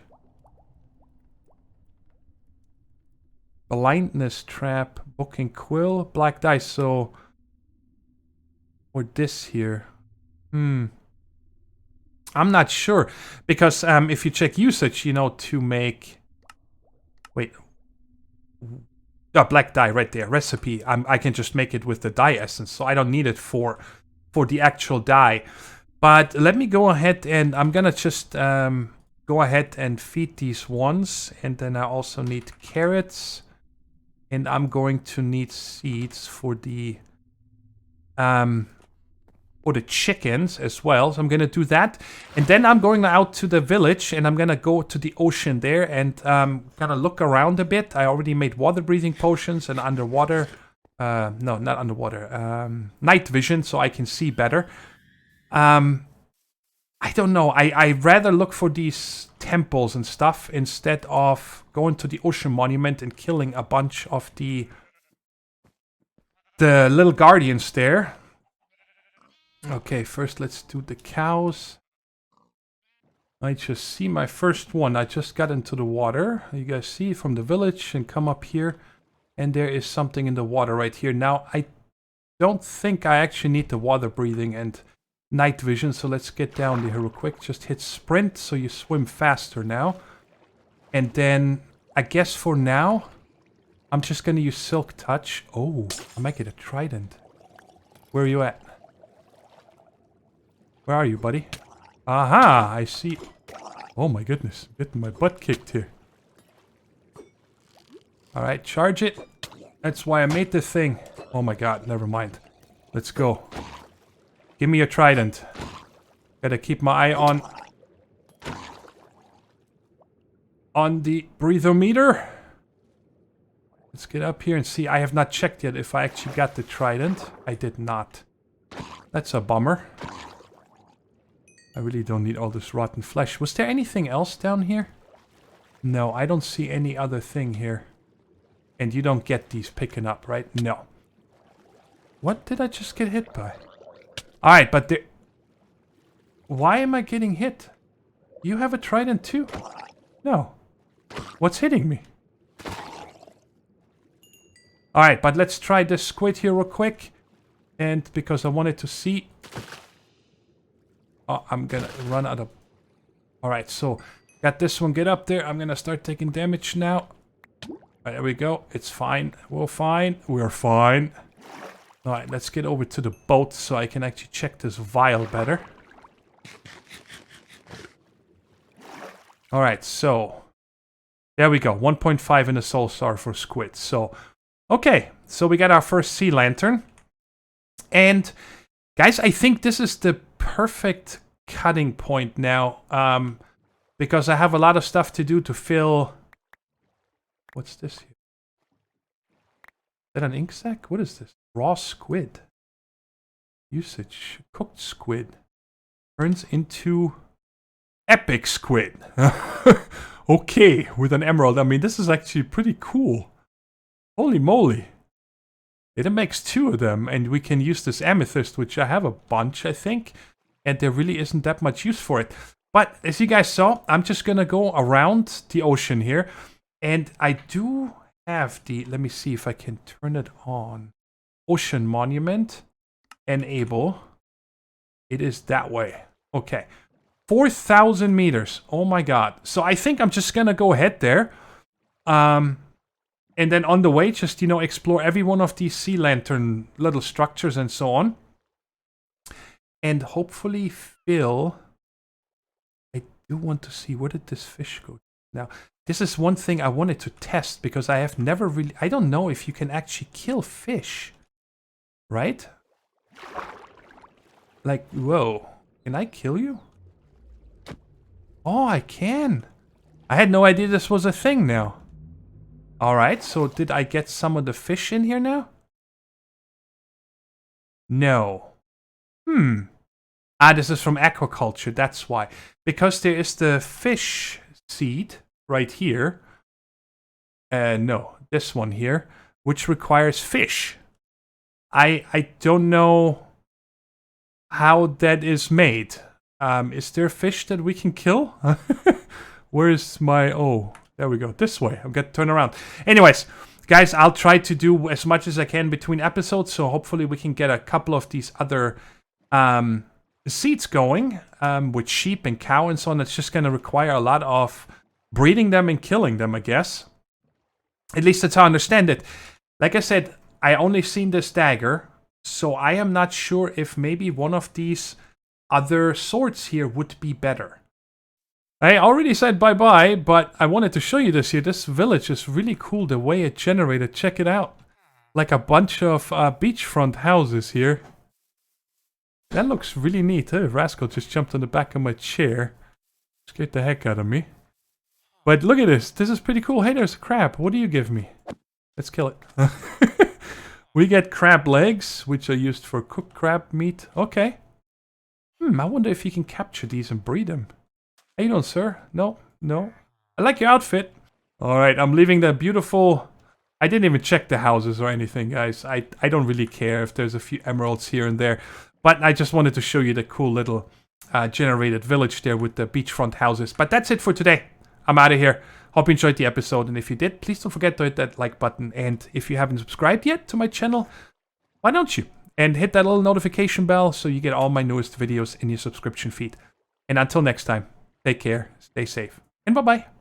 Blindness trap, booking quill, black dye, so... Or this here. I'm not sure. Because if you check usage, you know, to make... Wait. Oh, black dye right there, recipe. I can just make it with the dye essence, so I don't need it for the actual dye. But let me go ahead and I'm gonna just go ahead and feed these ones. And then I also need carrots. And I'm going to need seeds for the chickens as well. So I'm gonna do that. And then I'm going out to the village and I'm gonna go to the ocean there and kind of look around a bit. I already made water breathing potions and underwater. No, not underwater. Night vision, so I can see better. I don't know. I'd rather look for these temples and stuff instead of going to the ocean monument and killing a bunch of the little guardians there. Okay, first let's do the cows. I just see my first one. I just got into the water. You guys see from the village and come up here. And there is something in the water right here. Now, I don't think I actually need the water breathing and night vision. So let's get down there real quick. Just hit sprint so you swim faster now. And then, I guess for now, I'm just going to use Silk Touch. Oh, I might get a trident. Where are you at? Where are you, buddy? Aha, I see. Oh my goodness, I'm getting my butt kicked here. Alright, charge it. That's why I made this thing. Oh my god, never mind. Let's go. Give me a trident. Gotta keep my eye on the breathometer. Let's get up here and see. I have not checked yet if I actually got the trident. I did not. That's a bummer. I really don't need all this rotten flesh. Was there anything else down here? No, I don't see any other thing here. And you don't get these picking up, right? No. What did I just get hit by? Alright, but there... Why am I getting hit? You have a trident too? No. What's hitting me? Alright, but let's try this squid here real quick. And because I wanted to see... Oh, I'm gonna run out of... Alright, so... Got this one, get up there. I'm gonna start taking damage now. Right, there we go. It's fine. We're fine. We're fine. Alright, let's get over to the boat so I can actually check this vial better. Alright, so... There we go. 1.5 in the soul star for squid. So, okay. So we got our first sea lantern. And, guys, I think this is the perfect cutting point now. Because I have a lot of stuff to do to fill... What's this here? Is that an ink sac? What is this? Raw squid. Usage. Cooked squid. Turns into epic squid. Okay, with an emerald. I mean, this is actually pretty cool. Holy moly. It makes 2 of them, and we can use this amethyst, which I have a bunch, I think. And there really isn't that much use for it. But as you guys saw, I'm just gonna go around the ocean here. And I do have the, let me see if I can turn it on. Ocean Monument. Enable. It is that way. Okay. 4,000 meters. Oh my god. So I think I'm just gonna go ahead there. And then on the way, just, you know, explore every one of these sea lantern little structures and so on. And hopefully fill... I do want to see, where did this fish go? Now, this is one thing I wanted to test, because I have never really... I don't know if you can actually kill fish. Right? Like, whoa. Can I kill you? Oh, I can. I had no idea this was a thing now. Alright, so did I get some of the fish in here now? No. Ah, this is from aquaculture, that's why. Because there is the fish seed right here. No, this one here, which requires fish. I don't know how that is made. Is there fish that we can kill? Where's my... Oh, there we go. This way. I'm gonna turn around. Anyways, guys, I'll try to do as much as I can between episodes, so hopefully we can get a couple of these other seeds going with sheep and cow and so on. It's just gonna require a lot of breeding them and killing them, I guess. At least that's how I understand it. Like I said, I only seen this dagger, so I am not sure if maybe one of these other swords here would be better. I already said bye-bye, but I wanted to show you this here. This village is really cool, the way it generated. Check it out. Like a bunch of beachfront houses here. That looks really neat. Rascal just jumped on the back of my chair. Scared the heck out of me. But look at this. This is pretty cool. Hey, there's a crab. What do you give me? Let's kill it. We get crab legs, which are used for cooked crab meat. Okay. I wonder if you can capture these and breed them. How you doing, sir? No, no. I like your outfit. Alright, I'm leaving the beautiful... I didn't even check the houses or anything, guys. I don't really care if there's a few emeralds here and there. But I just wanted to show you the cool little generated village there with the beachfront houses. But that's it for today. I'm out of here. Hope you enjoyed the episode. And if you did, please don't forget to hit that like button. And if you haven't subscribed yet to my channel, why don't you? And hit that little notification bell so you get all my newest videos in your subscription feed. And until next time, take care, stay safe, and bye-bye.